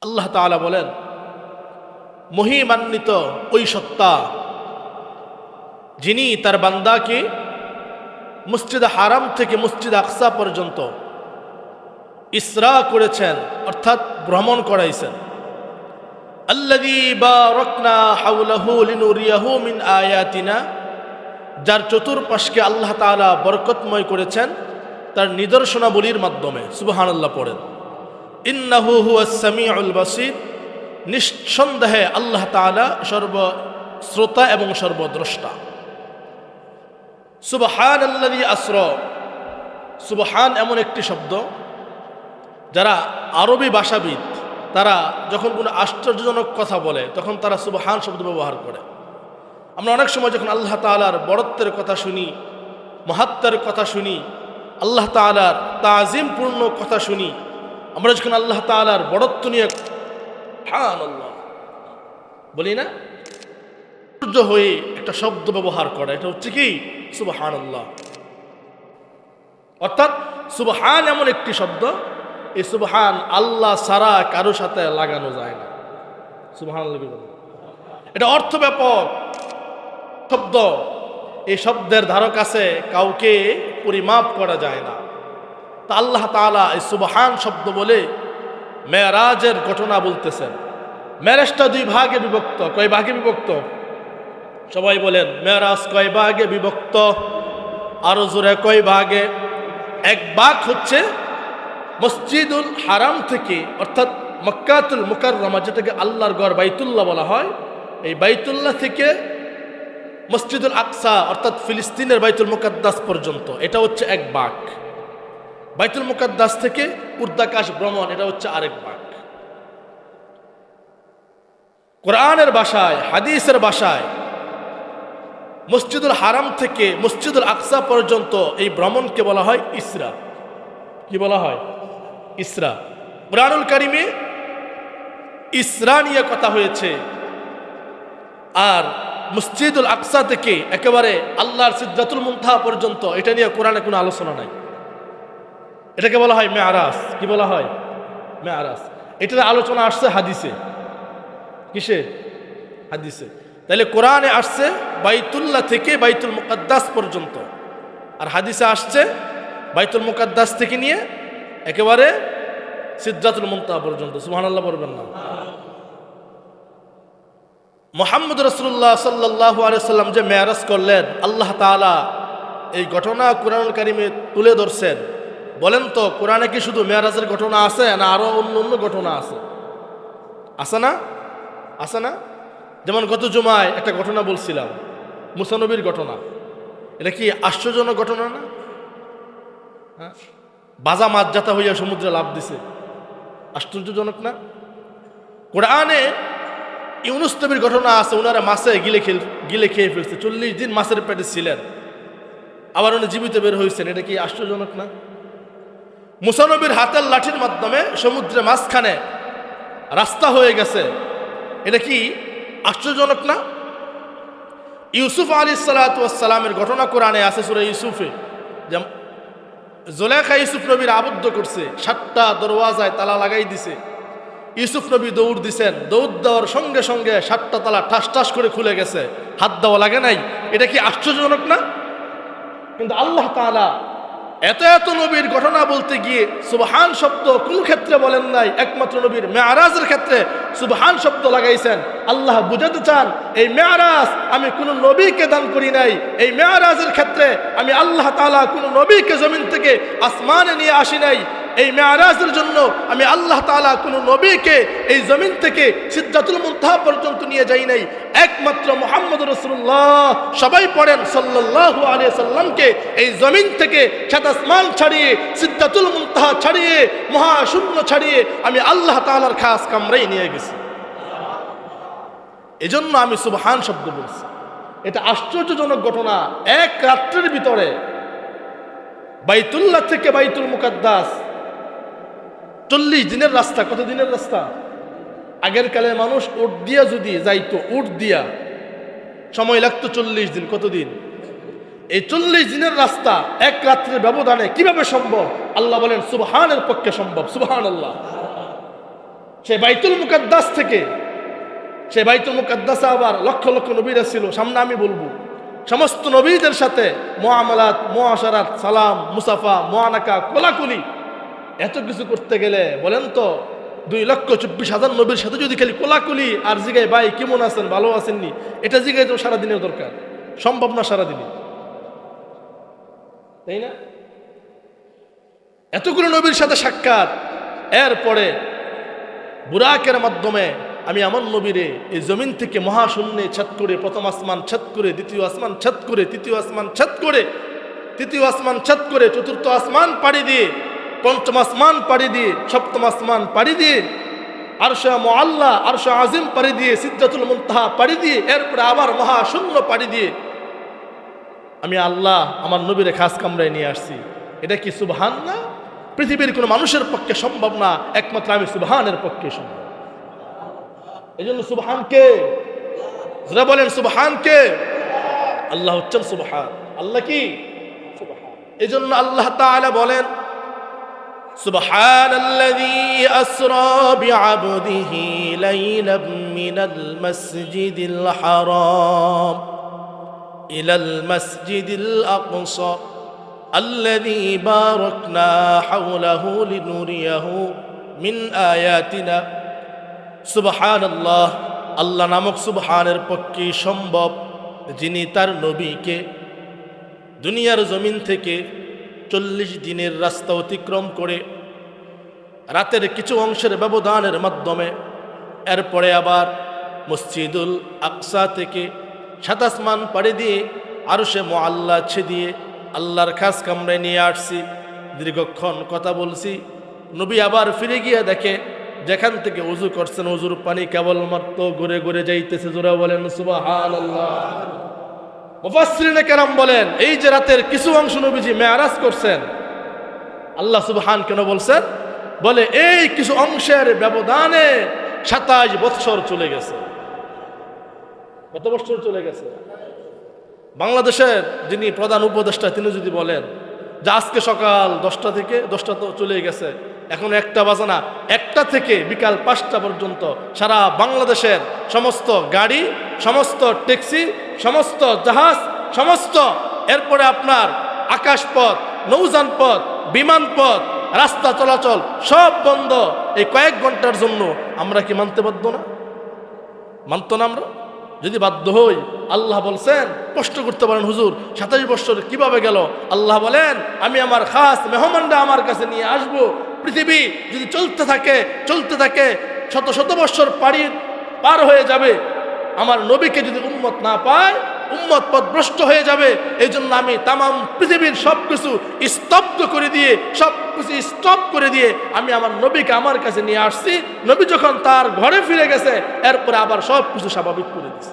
আল্লাহ তাআলা বলেন, মহিমান্বিত ওই সত্তা যিনি তার বান্দাকে মসজিদ হারাম থেকে মসজিদ আকসা পর্যন্ত ইসরা করেছেন, অর্থাৎ ভ্রমণ করাইছেন। আল্লাযী বারাকনা হাওলাহু লিনুরিয়াহু মিন আয়াতিনা, যার চতুর্পাশকে আল্লাহ তাআলা বরকতময় করেছেন তার নিদর্শনাবলীর মাধ্যমে। সুবহানাল্লাহ পড়েন। ইন্নাহু হুয়াস সামিউল বাসীর, নিঃসন্দেহে আল্লাহ তাআলা সর্বশ্রোতা এবং সর্বদ্রষ্টা। সুবহানাল্লাযী আসরা, সুবহান এমন একটি শব্দ যারা আরবি ভাষাবিদ তারা যখন কোনো আশ্চর্যজনক কথা বলে তখন তারা সুবহান শব্দ ব্যবহার করে। আমরা অনেক সময় যখন আল্লাহ তাআলার বড়ত্বের কথা শুনি, মহাত্মার কথা শুনি, আল্লাহ তাআলার তাজিমপূর্ণ কথা শুনি, আমরা যখন আল্লাহ তাআলার বড়ত্ব নিয়ে সুবহানাল্লাহ বলি না, আশ্চর্য হয়ে একটা শব্দ ব্যবহার করে, এটা হচ্ছে কি সুবহানাল্লাহ। অর্থাৎ সুবহান এমন একটি শব্দ, এই সুবহান আল্লাহ ছাড়া কারো সাথে লাগানো যায় না। সুবহানাল্লাহ, এটা অর্থব্যাপক শব্দ। এই শব্দের ধারক আছে, কাউকে পরিমাপ করা যায় না। তা আল্লাহ তাআলা এই সুবহান শব্দ বলে মেরাজের ঘটনা বলতেছেন। মেরাজটা দুই ভাগে বিভক্ত। কয় ভাগে বিভক্ত? সবাই বলেন, মেরাজ কয় ভাগে বিভক্ত? আরো জোরে কয় ভাগে? এক ভাগ হচ্ছে মসজিদুল হারাম থেকে, অর্থাৎ মক্কাতুল মুকাররমা, যেটাকে আল্লাহর ঘর বাইতুল্লাহ বলা হয়, এই বাইতুল্লাহ থেকে মসজিদুল আকসা অর্থাৎ ফিলিস্তিনের বাইতুল মুকাদ্দাস পর্যন্ত, এটা হচ্ছে এক ভাগ। বাইতুল মুকাদ্দাস থেকে উর্দাকাশ ভ্রমণ, এটা হচ্ছে আরেক ভাগ। কোরআনের ভাষায়, হাদিসের ভাষায় মসজিদুল হারাম থেকে মসজিদুল আকসা পর্যন্ত এই ভ্রমণকে বলা হয় ইসরা। কি বলা হয়? ইসরা। কুরআনুল কারীমে ইসরা নিয়ে কথা হয়েছে। আর মসজিদুল আকসা থেকে একেবারে আল্লাহর সিদরাতুল মুনতাহা পর্যন্ত, এটা নিয়ে কোরআনে কোনো আলোচনা নাই। এটাকে বলা হয় মেরাজ। কি বলা হয়? মেরাজ। এটার আলোচনা আসছে হাদিসে। কিসে? হাদিসে। তাহলে কোরআনে আসছে বাইতুল্লাহ থেকে বাইতুল মুকাদ্দাস পর্যন্ত, আর হাদিসে আসছে বাইতুল মুকাদ্দাস থেকে নিয়ে একেবারে সিদরাতুল মুনতাহা পর্যন্ত। সুবহানাল্লাহ বলবেন না? মুহাম্মদ রাসূলুল্লাহ সাল্লাল্লাহু আলাইহি সাল্লাম যে মেরাজ করলেন, আল্লাহ তাআলা এই ঘটনা কোরআনুল কারীমে তুলে ধরছেন। বলেন তো, কোরআনে কি শুধু মেরাজের ঘটনা আছে, না আরো অন্য অন্য ঘটনা আছে? আছে না? আছে না? যেমন গত জুমায় একটা ঘটনা বলছিলাম, মুসা নবীর ঘটনা। এটা কি আশ্চর্যজনক ঘটনা না? হ্যাঁ, বাজা মাছ জাতা হইয়া সমুদ্রে লাফ দিছে, আশ্চর্যজনক না? কোরআনে ইউনুস নবীর ঘটনা আছে, ওনারা মাছে গিলে খেয়ে ফেলছে, 40 দিন মাছের পেটে ছিলেন, আবার উনি জীবিত বের হয়েছেন। এটা কি আশ্চর্যজনক না? মুসা নবীর হাতের লাঠির মাধ্যমে সমুদ্রে মাঝখানে রাস্তা হয়ে গেছে, এটা কি আশ্চর্যজনক না? ইউসুফ আলাইহিস সালাতু ওয়াস সালামের ঘটনা কোরআনে আছে সূরা ইউসুফে। যে জুলেখা ইউসুফ নবীর আবদ্ধ করছে, 7টা দরওয়াজায় তালা লাগাই দিছে। ইউসুফ নবী দৌড় দিছেন, দৌড় দেওয়ার সঙ্গে সঙ্গে 7টা তালা ঠাস ঠাস করে খুলে গেছে, হাত দেওয়া লাগে নাই। এটা কি আশ্চর্যজনক না? কিন্তু আল্লাহ তাআলা এত এত নবীর ঘটনা বলতে গিয়ে সুবহান শব্দ কোন ক্ষেত্রে বলেন নাই, একমাত্র নবীর মেরাজের ক্ষেত্রে সুবহান শব্দ লাগাইছেন। আল্লাহ বুঝাতে চান, এই মেরাজ আমি কোন নবীকে দান করি নাই। এই মেরাজের ক্ষেত্রে আমি আল্লাহ তাআলা কোন নবীকে জমিন থেকে আসমানে নিয়ে আসি নাই। এই মেরাজের জন্য আমি আল্লাহ তাআলা কোন নবীকে এই জমিন থেকে সিদরাতুল মুনতাহা পর্যন্ত নিয়ে যাই নাই। একমাত্র মুহাম্মদ রাসূলুল্লাহ, সবাই পড়েন সাল্লাল্লাহু আলাইহি সাল্লামকে এই জমিন থেকে সাত আসমান ছাড়িয়ে, সিদরাতুল মুনতাহা ছাড়িয়ে, মহাশূন্য ছাড়িয়ে আমি আল্লাহ তাআলার খাস কামরায় নিয়ে গেছি। এজন্য আমি সুবহান শব্দ বলছি। এটা আশ্চর্যজনক ঘটনা। এক রাত্রের ভিতরে বাইতুল্লাহ থেকে বাইতুল মুকাদ্দাস 40 দিনের রাস্তা। কত দিনের রাস্তা? আগের কালে মানুষ উট দিয়া যদি যাইতো, উট দিয়া সময় লাগতো 40 দিন। কত দিন? এই 40 দিনের রাস্তা এক রাত্রের ব্যবধানে কিভাবে সম্ভব? আল্লাহ বলেন সুবহানের পক্ষে সম্ভব। সুবহানাল্লাহ। সে বাইতুল মুকাদ্দাস থেকে, সে বাইতুল মুকাদ্দাসে আবার লক্ষ লক্ষ নবীরা ছিল, সামনে আমি বলবো। সমস্ত নবীদের সাথে মুআমালাত, মুআশারাত, সালাম, মুসাফা, মুআনাকা, কোলাকুলি, এত কিছু করতে গেলে বলেন তো 2,24,000 নবীর সাথে যদি খালি কোলাকুলি আর জিগায় ভাই কেমন আছেন, ভালো আছেননি, এটা জিগায় তো সারাদিনের দরকার, সম্ভব না সারাদিনে, তাই না? এতগুলো নবীর সাথে সাক্ষাৎ, এরপরে বুরাকের মাধ্যমে আমি আমার নবীরে এই জমিন থেকে মহাশূন্যে ছাদ করে, প্রথম আসমান ছাদ করে, দ্বিতীয় আসমান ছাদ করে, তৃতীয় আসমান ছাদ করে, তৃতীয় আসমান ছাদ করে, চতুর্থ আসমান পাড়ি দিয়ে, পঞ্চম আসমান পাড়ি দিয়ে, সপ্তম আসমান পাড়ি দিয়ে, আরশে মুআল্লা, আরশে আজিম পাড়ি দিয়ে, সিদরাতুল মুনতাহা পাড়ি দিয়ে, এরপরে আবার মহাশূন্য পাড়ি দিয়ে আমি আল্লাহ আমার নবীরে খাস কামরায় নিয়ে আসছি। এটা কি সুবহান না? পৃথিবীর কোনো মানুষের পক্ষে সম্ভব না, একমাত্র আমি সুবহানের পক্ষে সম্ভব। এই জন্য সুবহান কে? যারা বলেন সুবহান কে? আল্লাহ হচ্ছেন সুবহান। আল্লাহ কি? সুবহান। এই জন্য আল্লাহ তাআলা বলেন সুবহানাল্লাযী আসরা বিআবদিহি লাইলাম মিনাল মাসজিদিল হারাম ইলাল মাসজিদিল আকসা الذي باركنا حوله لنريه من آياتنا سبحان الله আল্লাহ নামক সুবহানের পক্ষে সম্ভব, যিনি তার নবীকে দুনিয়ার জমিন থেকে 40 দিনের রাস্তা অতিক্রম করে রাতের কিছু অংশের ব্যবধানের মাধ্যমে এরপরে আবার মসজিদুল আকসা থেকে 7 আসমান পাড়ি দিয়ে আরশে মুআল্লা ছেদিয়ে আল্লাহর খাস কামরায় নিয়ে আসছি। দীর্ঘক্ষণ কথা বলছি, নবী আবার ফিরে গিয়ে দেখে যেখান থেকে ওযু করছেন ওযুর পানি কেবলমাত্র ঘুরে ঘুরে যাইতেছে। জোরে বলেন সুবহানাল্লাহ। মুফাসসিরিনে কেরাম বলেন এই যে রাতের কিছু অংশ নবীজি মেরাজ করছেন, আল্লাহ সুবহান কেন বলছেন? বলে এই কিছু অংশের ব্যবধানে 27 বছর চলে গেছে। কত বছর চলে গেছে? বাংলাদেশের যিনি প্রধান উপদেষ্টা তিনি যদি বলেন যে আজকে সকাল 10টা থেকে 10টা তো চলে গেছে, এখন 1টা বাজে না, 1টা থেকে বিকাল 5টা পর্যন্ত সারা বাংলাদেশের সমস্ত গাড়ি, সমস্ত ট্যাক্সি, সমস্ত জাহাজ, সমস্ত এরপরে আপনার আকাশপথ, নৌযান পথ, বিমান পথ, রাস্তা চলাচল সব বন্ধ এই কয়েক ঘন্টার জন্য। আমরা কি মানতে বাধ্য না? মানত না আমরা? যদি বাধ্য হই, আল্লাহ বলছেন প্রশ্ন করতে পারেন হুজুর 27 বছর কিভাবে গেল? আল্লাহ বলেন আমি আমার খাস মেহমানরা আমার কাছে নিয়ে আসব। পৃথিবী যদি চলতে থাকে শত শত বছর পার হয়ে যাবে, আমার নবীকে যদি উম্মত না পায়, উম্মত পথভ্রষ্ট হয়ে যাবে। এই জন্য আমি তামাম পৃথিবীর সবকিছু স্তব্ধ করে দিয়ে, সবকিছু স্টপ করে দিয়ে আমি আমার নবীকে আমার কাছে নিয়ে আসছি। নবী যখন তার ঘরে ফিরে গেছে, এরপরে আবার সবকিছু স্বাভাবিক করে দিয়েছে।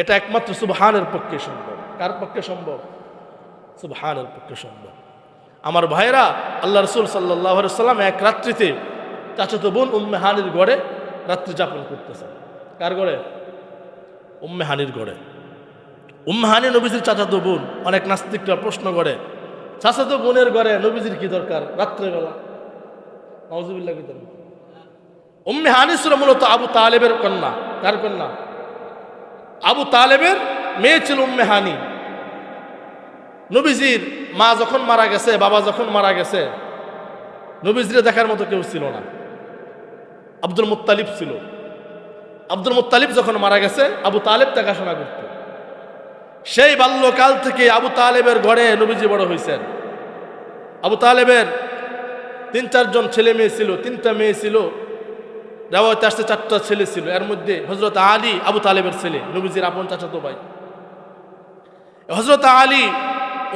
এটা একমাত্র সুবহানের পক্ষে সম্ভব। কার পক্ষে সম্ভব? সুবহানের পক্ষে সম্ভব। আমার ভাইরা, আল্লাহ রাসূল সাল্লাল্লাহু আলাইহি ওয়াসাল্লাম এক রাত্রিতে চাচাতো বোন উম্মে হানির ঘরে রাত্রি যাপন করতেছেন। কার ঘরে? উম্মে হানির ঘরে। উম্মে হানি নবীজির চাচাতো বোন। অনেক নাস্তিকরা প্রশ্ন করে চাচাতো বোনের ঘরে নবীজির কি দরকার রাত্রেবেলা? নাউজুবিল্লাহ। উম্মে হানি ছিল মূলত আবু তালেবের কন্যা। কার কন্যা? আবু তালেবের মেয়ে ছিল উম্মে হানি। নবীজির মা যখন মারা গেছে, বাবা যখন মারা গেছে, নবীজিরে দেখার মতো কেউ ছিল না। আব্দুল মুত্তালিব ছিল। আব্দুল মুত্তালিব যখন মারা গেছে, আবু তালেব দেখাশোনা করত। সেই বাল্যকাল থেকে আবু তালেবের ঘরে নবীজি বড় হয়েছেন। আবু তালেবের 3-4 জন ছেলে মেয়ে ছিল, 3টা মেয়ে ছিল, রেওয়ায়েতে আসছে 4টা ছেলে ছিল। এর মধ্যে হযরত আলী আবু তালেবের ছেলে, নবীজির আপন চাচাতো ভাই। হযরত আলী,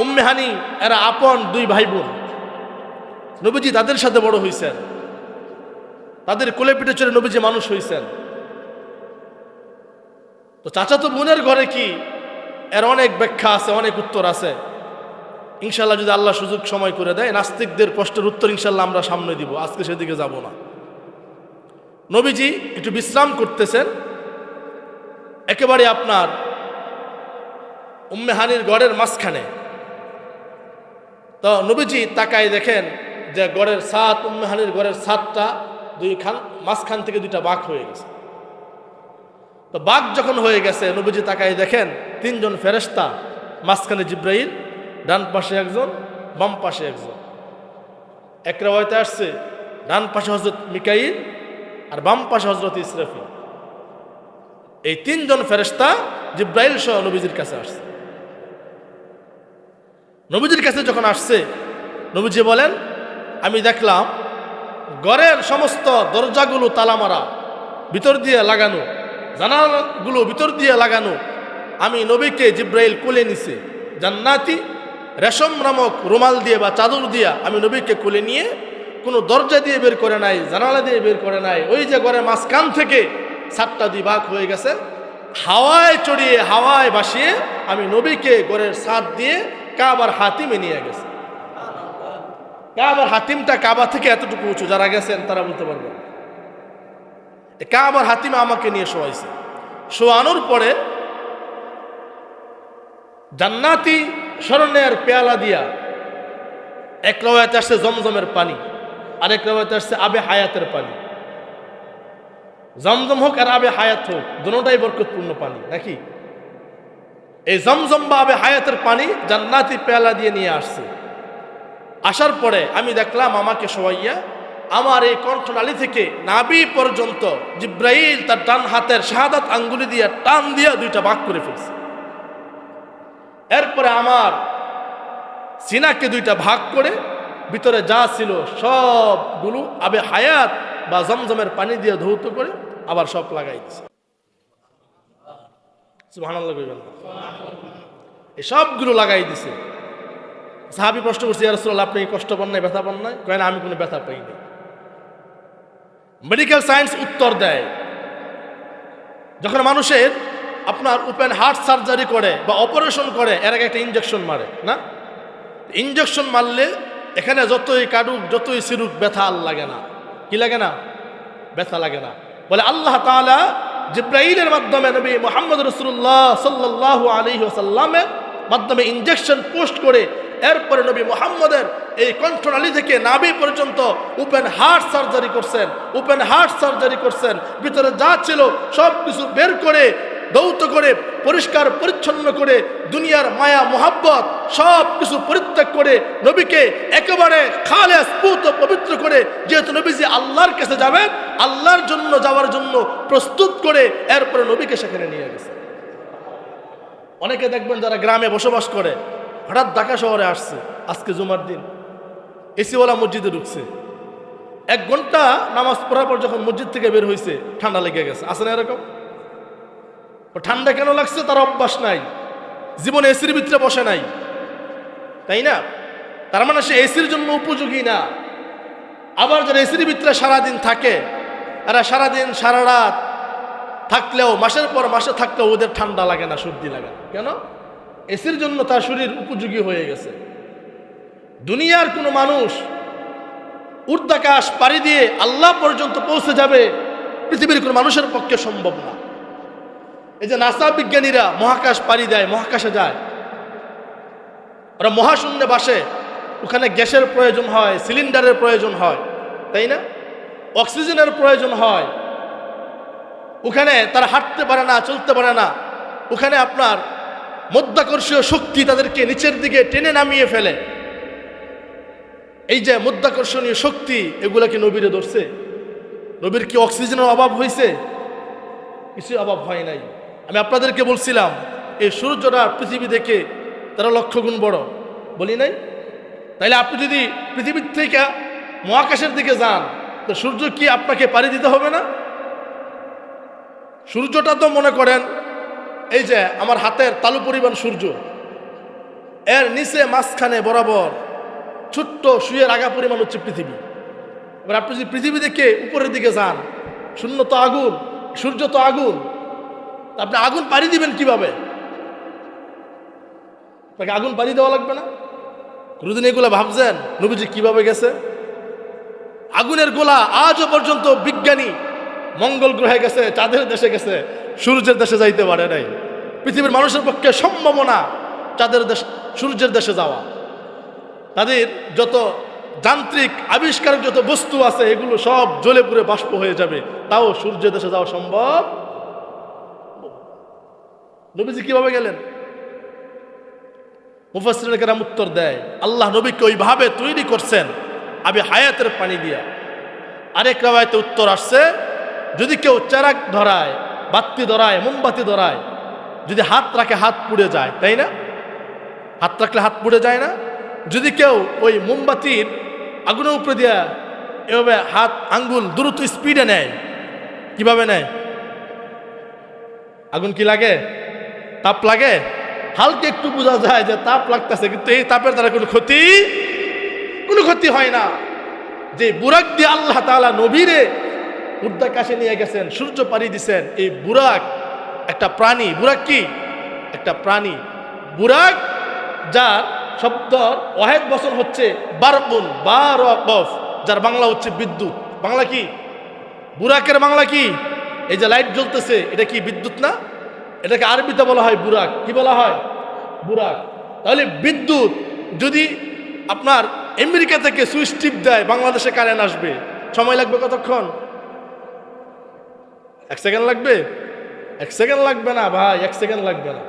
উম্মে হানি এরা আপন 2 ভাই বোন। নবীজি তাদের সাথে বড় হয়েছেন, তাদের কোলে পিঠে চড়ে নবীজি মানুষ হয়েছেন। তো চাচাতো বোনের ঘরে কি, এর অনেক ব্যাখ্যা আছে, অনেক উত্তর আছে। ইনশাল্লাহ যদি আল্লাহ সুযোগ সময় করে দেয়, নাস্তিকদের প্রশ্নের উত্তর ইনশাল্লাহ আমরা সামনে দিব, আজকে সেদিকে যাব না। নবীজি একটু বিশ্রাম করতেছেন, একেবারে আপনার উম্মে হানির ঘরের মাঝখানে। তো নবীজি তাকায় দেখেন যে ঘরের ছাদ, উম্মে হানির ঘরের ছাদটা মাঝখান থেকে দুইটা বাঘ হয়ে গেছে। তো বাঘ যখন হয়ে গেছে, নবীজি তাকায় দেখেন 3 জন ফেরেশতা, মাঝখানে জিব্রাইল, ডান পাশে একজন, বাম পাশে একজন। এক রাওয়ায়াতে আসছে ডান পাশে হযরত মিকাইল আর বাম পাশে হযরত ইসরাফিল। এই 3 জন ফেরেশতা জিব্রাইল সহ নবীজির কাছে আসছে। নবীজির কাছে যখন আসছে, নবীজি বলেন, আমি দেখলাম ঘরের সমস্ত দরজাগুলো তালা মারা, ভিতর দিয়ে লাগানো, জানালাগুলো ভিতর দিয়ে লাগানো। আমি নবীকে জিব্রাইল কোলে নিছে, জান্নাতি রেশম নামক রুমাল দিয়ে বা চাদর দিয়া আমি নবীকে কোলে নিয়ে কোনো দরজা দিয়ে বের করে নাই, জানালা দিয়ে বের করে নাই। ওই যে ঘরের মাঝখান থেকে 7টা দিবাক হয়ে গেছে, হাওয়ায় চড়িয়ে হাওয়ায় ভাসিয়ে আমি নবীকে ঘরের ছাদ দিয়ে কাবার হাতিমে নিয়ে গেছে। কাবার হাতিমটা কাবা থেকে এতটুকু উঁচু, যারা গেছেন তারা বলতে পারবেন। কাবার হাতিমে আমাকে নিয়ে শোয়াইছে। শোয়ানোর পরে জান্নাতি স্বর্ণের পেয়ালা দিয়া, এক রাওয়ায়াতে আসছে জমজমের পানি, আরেক রাওয়ায়াতে আসছে আবে হায়াতের পানি। জমজম হোক আর আবে হায়াত হোক, দুটোটাই বরকতপূর্ণ পানি নাকি? এই জমজম বা আবে হায়াতের পানি জান্নাতি পেয়ালা দিয়ে নিয়ে আসছে। আসার পরে আমি দেখলাম আমাকে শোয়াইয়া আমার এই কণ্ঠনালী থেকে নাভি পর্যন্ত জিব্রাইল তার ডান হাতের শাহাদাত আঙ্গুলি দিয়ে টান দিয়া 2টা ভাগ করে ফেলছে। এরপরে আমার সিনাকে 2টা ভাগ করে ভিতরে যা ছিল সবগুলো আবে হায়াত বা জমজমের পানি দিয়ে ধৌত করে আবার সব লাগাই দিছে। সুবহানাল্লাহ কইবেন। এই সবগুলো লাগাই দিছে। সাহাবী প্রশ্ন করছে, ইয়া রাসূলুল্লাহ, আপনি কষ্ট পান নাই, ব্যথা পান নাই? কয় না, আমি কোনো ব্যথা পাইনি। মেডিকেল সায়েন্স উত্তর দেয়, যখন মানুষের আপনার ওপেন হার্ট সার্জারি করে বা অপারেশন করে, এর আগে একটা ইনজেকশন মারে না? ইনজেকশন মারলে এখানে যতই কাটুক যতই সিরুক ব্যথা আর লাগে না। কি লাগে না? ব্যথা লাগে না। বলে আল্লাহ তাআলা জিব্রাইলের মাধ্যমে নবী মুহাম্মদ রাসূলুল্লাহ সাল্লাল্লাহু আলাইহি ওয়াসাল্লামের মাধ্যমে ইনজেকশন পোস্ট করে এরপরে নবী মুহাম্মদের এই কণ্ঠনালী থেকে নাভি পর্যন্ত ওপেন হার্ট সার্জারি করছেন। ওপেন হার্ট সার্জারি করছেন, ভিতরে যা ছিল সব কিছু বের করে দৌত করে পরিষ্কার পরিচ্ছন্ন করে দুনিয়ার মায়া মোহাব্বত সব কিছু পরিত্যাগ করে নবীকে একেবারে খালেস পুত পবিত্র করে, যেহেতু নবীজি আল্লাহর কাছে যাবেন, আল্লাহর জন্য যাওয়ার জন্য প্রস্তুত করে এরপরে নবীকে সেখানে নিয়ে গেছে। অনেকে দেখবেন যারা গ্রামে বসবাস করে, হঠাৎ ঢাকা শহরে আসছে, আজকে জুমার দিন এসিওয়ালা মসজিদে ঢুকছে, 1 ঘন্টা নামাজ পড়ার পর যখন মসজিদ থেকে বের হয়েছে ঠান্ডা লেগে গেছে। আছে না এরকম? ঠান্ডা কেন লাগছে? তার অভ্যাস নাই, জীবনে এসির ভিতরে বসে নাই, তাই না? তার মানে সে এসির জন্য উপযোগী না। আবার যারা এসির ভিতরে সারাদিন থাকে, এরা সারাদিন সারা রাত থাকলেও মাসের পর মাসে থাকলেও ওদের ঠান্ডা লাগে না, সর্দি লাগে না। কেন? এসির জন্য তার শরীর উপযোগী হয়ে গেছে। দুনিয়ার কোনো মানুষ ঊর্ধ্বাকাশ পাড়ি দিয়ে আল্লাহ পর্যন্ত পৌঁছে যাবে পৃথিবীর কোনো মানুষের পক্ষে সম্ভব না। এই যে নাসা বিজ্ঞানীরা মহাকাশ পাড়ি দেয়, মহাকাশে যায়, ওরা মহাশূন্যে বাসে, ওখানে গ্যাসের প্রয়োজন হয়, সিলিন্ডারের প্রয়োজন হয়, তাই না? অক্সিজেনের প্রয়োজন হয়। ওখানে তারা হাঁটতে পারে না, চলতে পারে না। ওখানে আপনার মধ্যাকর্ষীয় শক্তি তাদেরকে নিচের দিকে টেনে নামিয়ে ফেলে। এই যে মধ্যাকর্ষণীয় শক্তি, এগুলা কি নবীরে ধরছে? নবীর কি অক্সিজেনের অভাব হয়েছে? কিছু অভাব হয় নাই। আমি আপনাদেরকে বলছিলাম এই সূর্যটা পৃথিবী থেকে 13 লক্ষ গুণ বড়, বলি নাই? তাইলে আপনি যদি পৃথিবীর থেকে মহাকাশের দিকে যান, তো সূর্য কি আপনাকে পাড়ি দিতে হবে না? সূর্যটা তো মনে করেন এই যে আমার হাতের তালু পরিমাণ সূর্য, এর নিচে মাঝখানে বরাবর ছোট্ট সুয়ের আগা পরিমাণ হচ্ছে পৃথিবী। এবার আপনি যদি পৃথিবী থেকে উপরের দিকে যান, শূন্য তো আগুন, সূর্য তো আগুন, আপনি আগুন পাড়ি দিবেন কিভাবে? তাকে আগুন পাড়ি দেওয়া লাগবে না? কোনদিন এগুলো ভাবছেন নবীজি কিভাবে গেছে? আগুনের গোলা আজও পর্যন্ত বিজ্ঞানী মঙ্গল গ্রহে গেছে, চাঁদের দেশে গেছে, সূর্যের দেশে যাইতে পারে নাই। পৃথিবীর মানুষের পক্ষে সম্ভাবনা চাঁদের দেশ, সূর্যের দেশে যাওয়া। তাদের যত যান্ত্রিক আবিষ্কারক যত বস্তু আছে এগুলো সব জ্বলে পুড়ে বাষ্প হয়ে যাবে, তাও সূর্য দেশে যাওয়া সম্ভব। নবীজি কিভাবে গেলেন? মুফাসসিরিন কেরাম উত্তর দেয়, আল্লাহ নবীকে ওইভাবে তৈরি করছেন আবি হায়াতের পানি দিয়া। আরেক রাওয়ায়াতে উত্তর আসছে, যদি কেউ চেরাগ ধরায়, বাতি ধরায়, মোমবাতি ধরায়, যদি হাত রাখে হাত পুড়ে যায়, তাই না? হাত রাখলে হাত পুড়ে যায় না? যদি কেউ ওই মোমবাতির আগুনের উপরে দিয়া এভাবে হাত আঙ্গুল দ্রুত স্পিডে নেয়, কিভাবে নেয়? আগুন কি লাগে? তাপ লাগে? হালকা একটু বোঝা যায় যে তাপ লাগতেছে, কিন্তু এই তাপের দ্বারা কোনো ক্ষতি হয় না। যে বুরাক দিয়ে আল্লাহ তাআলা নবীরে ঊর্ধ্বাকাশে নিয়ে গেছেন, সূর্য পাড়ি দিছেন, এই বুরাক একটা প্রাণী। বুরাক কি? একটা প্রাণী। বুরাক যার শব্দ ওয়াহেদ বচন হচ্ছে বারকুন, বারকফ, যার বাংলা হচ্ছে বিদ্যুৎ। বাংলা কি? বুরাকের বাংলা কি? এই যে লাইট জ্বলতেছে, এটা কি বিদ্যুৎ না? এটাকে আরবিতে বলা হয় বুরাক। কি বলা হয়? বুরাক। তাহলে বিদ্যুৎ যদি আপনার আমেরিকা থেকে সুইচ টিপ দেয়, বাংলাদেশে কারেন্ট আসবে, সময় লাগবে কতক্ষণ? 1 সেকেন্ড লাগবে? 1 সেকেন্ড লাগবে না ভাই, 1 সেকেন্ড লাগবে না।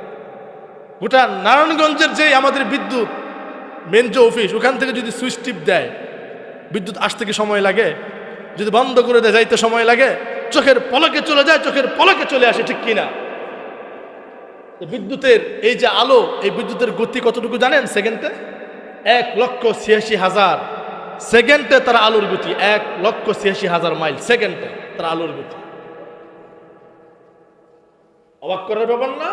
গোটা নারায়ণগঞ্জের যে আমাদের বিদ্যুৎ মেন যে অফিস, ওখান থেকে যদি সুইচ টিপ দেয়, বিদ্যুৎ আসতে কি সময় লাগে? যদি বন্ধ করে দেয় যাইতে সময় লাগে? চোখের পলকে চলে যায়, চোখের পলকে চলে আসে, ঠিক কিনা? বিদ্যুতের এই যে আলো, এই বিদ্যুতের গতি কতটুকু জানেন? সেকেন্ডে 1,86,000 সেকেন্ডে তার আলোর গতি। 1,86,000 মাইল সেকেন্ডে তার আলোর গতি। অবাক করার ব্যাপার না?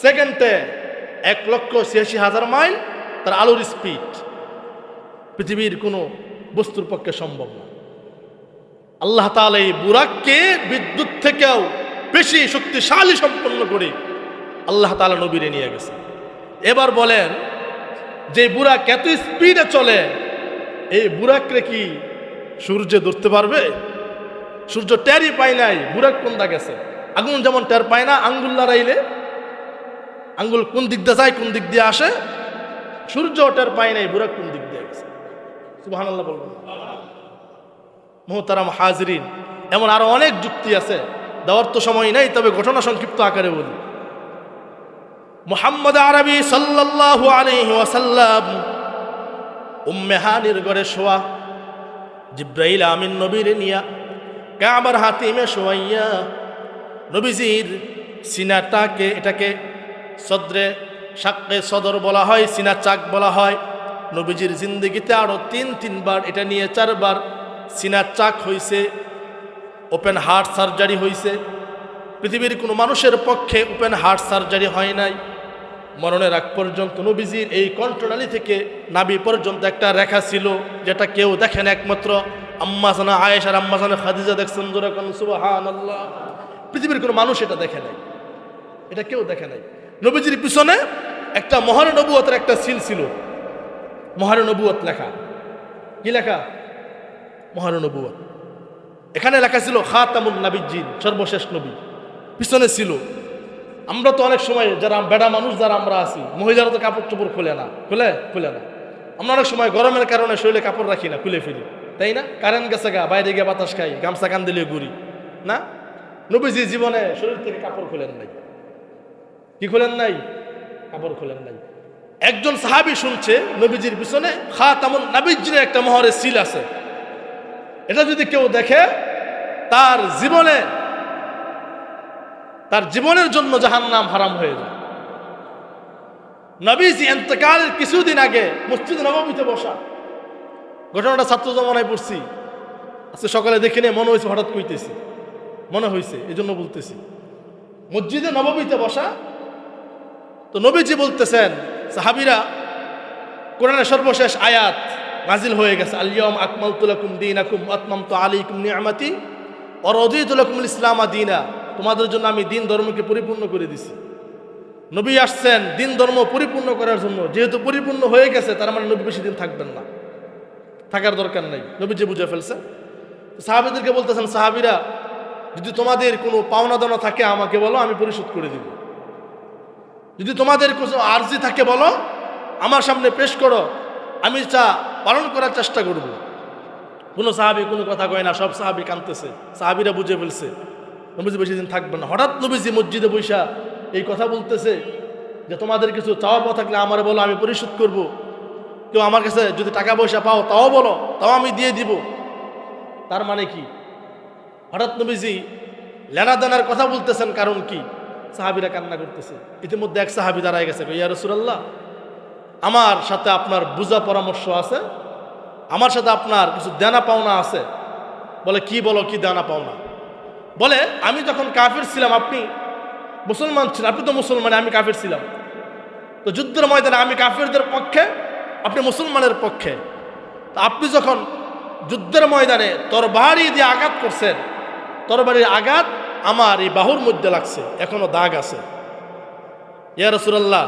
সেকেন্ডে 1,86,000 মাইল তার আলোর স্পিড। পৃথিবীর কোনো বস্তুর পক্ষে সম্ভব না। আল্লাহ তাআলা এই বুরাককে বিদ্যুৎ থেকেও বেশি শক্তিশালী সম্পন্ন করে আল্লাহ তাআলা নবীরে নিয়ে গেছে। এবার বলেন, যে বুরাক এত স্পিডে চলে, এই বুরাকরে কি সূর্য ধরতে পারবে? সূর্য টেরই পায় নাই বুরাক কোনটা গেছে। আগুন যেমন টের পায় না আঙ্গুল লড়াইলে, আঙ্গুল কোন দিক দিয়ে যায় কোন দিক দিয়ে আসে, সূর্য টের পায় নাই বুরাক কোন দিক দিয়ে গেছে। সুবহানাল্লাহ বলবেন। মুহতারাম হাজিরিন, এমন আরো অনেক যুক্তি আছে, দেওয়ার তো সময় নাই, তবে ঘটনা সংক্ষিপ্ত আকারে বলি। মুহাম্মদ আরবি সাল্লাল্লাহু আলাইহি ওয়াসাল্লাম উম্মে হানির ঘরে শোয়া, জিব্রাইল আমিন নবীর নিয়া কাবার হাতিমে শোয়াইয়া নবীজির সিনাটাকে, এটাকে সদরে শাক্কে সদর বলা হয়, সিনা চাক বলা হয়। নবীজির জিন্দগিতে আরো 3বার এটা নিয়ে 4বার সিনা চাক হয়েছে, ওপেন হার্ট সার্জারি হয়েছে। পৃথিবীর কোনো মানুষের পক্ষে ওপেন হার্ট সার্জারি হয় নাই। মরণের আগ পর্যন্ত নবীজির এই কণ্ঠনালী থেকে নাভি পর্যন্ত একটা রেখা ছিল, যেটা কেউ দেখেন, একমাত্র আম্মা জানা আয়েশার আম্মা জানা খাদিজা দেখছেন। সুবহানাল্লাহ। পৃথিবীর কোনো মানুষ এটা দেখে নাই, এটা কেউ দেখে নাই। নবীজির পিছনে একটা মহারে নবুয়তের একটা সিল ছিল, মহারে নবুয়ত লেখা। কি লেখা? মহারে নবুয়ত। এখানে লেখা ছিল খাতামুন নাবিয়্যিন, সর্বশেষ নবী, পিছনে ছিল। আমরা তো অনেক সময় যারা বেড়া মানুষ যারা আমরা আছি, মহিলারা তো কাপড় চোপড় খুলে না, খুলে না। আমরা অনেক সময় গরমের কারণে শরীরে কাপড় রাখি না, খুলে ফেলি, তাই না? কারেন্ট গেছে গা, বাইরে গিয়ে বাতাস খাই, গামছা কান দিলে ঘুরি না। নবীজি জীবনে শরীর থেকে কাপড় খুলেন নাই। কি খুলেন নাই? কাপড় খুলেন নাই। একজন সাহাবী শুনছে নবীজির পিছনে খাতামুন নাবিয়্যিনের একটা মোহরের সিল আছে। এটা যদি কেউ দেখে, তার জীবনের জন্য জাহান্নাম হারাম হয়ে যায়। নবীজি ইন্তেকালের কিছুদিন আগে মসজিদ নববীতে বসা, ঘটনাটা ছাত্র জমানায় পড়ছি, আজকে সকালে দেখে নিয়ে মনে হয়েছে, হঠাৎ কইতেছি, মনে হয়েছে, এই জন্য বলতেছি। মসজিদে নববীতে বসা, তো নবীজি বলতেছেন, সাহাবীরা, কোরআনের সর্বশেষ আয়াত নাজিল হয়ে গেছে, আল ইয়াউমা আকমালতু লাকুম দীনাকুম ওয়া আতমামতু আলাইকুম নি'মাতি ওয়া রাদিতু লাকুমুল ইসলামা দীনা। তোমাদের জন্য আমি দিন ধর্মকে পরিপূর্ণ করে দিছি। নবী আসছেন দিন ধর্ম পরিপূর্ণ করার জন্য। যেহেতু পরিপূর্ণ হয়ে গেছে, তার মানে নবী বেশি দিন থাকবেন না, থাকার দরকার নাই। নবীজি বুঝে ফেলছে। সাহাবীদেরকে বলতেছেন, সাহাবীরা, যদি তোমাদের কোনো পাওনা দানা থাকে আমাকে বলো, আমি পরিশোধ করে দিব। যদি তোমাদের কোনো আরজি থাকে বলো, আমার সামনে পেশ করো, আমি পালন করার চেষ্টা করব। কোনো সাহাবী কোনো কথা কয় না, সব সাহাবী কাঁদতেছে, সাহাবীরা বুঝে ফেলছে নবীজি বেশি দিন থাকবেন না। হঠাৎ নবীজি মসজিদে বৈশা এই কথা বলতেছে যে তোমাদের কিছু চাওয়ার পাওয়া থাকলে আমার বলো, আমি পরিশোধ করব। কেউ আমার কাছে যদি টাকা পয়সা পাও তাও বলো, তাও আমি দিয়ে দিব। তার মানে কি? হঠাৎ নবীজি লেনাদেনার কথা বলতেছেন, কারণ কি? সাহাবীরা কান্না করতেছে। ইতিমধ্যে এক সাহাবী দাঁড়ায় গেছে, ইয়া রাসূলুল্লাহ, আমার সাথে আপনার বুঝা পরামর্শ আছে, আমার সাথে আপনার কিছু দেনা পাওনা আছে। বলে কি বলো, কি দেনা পাওনা? বলে আমি যখন কাফির ছিলাম আপনি মুসলমান ছিলেন, আপনি তো মুসলমান, আমি কাফির ছিলাম। তো যুদ্ধের ময়দানে আমি কাফিরদের পক্ষে, আপনি মুসলমানের পক্ষে। তো আপনি যখন যুদ্ধের ময়দানে তরবারি দিয়ে আঘাত করছেন, তরবারির আঘাত আমার এই বাহুর মধ্যে লাগছে, এখনো দাগ আছে। ইয়া রাসূলুল্লাহ,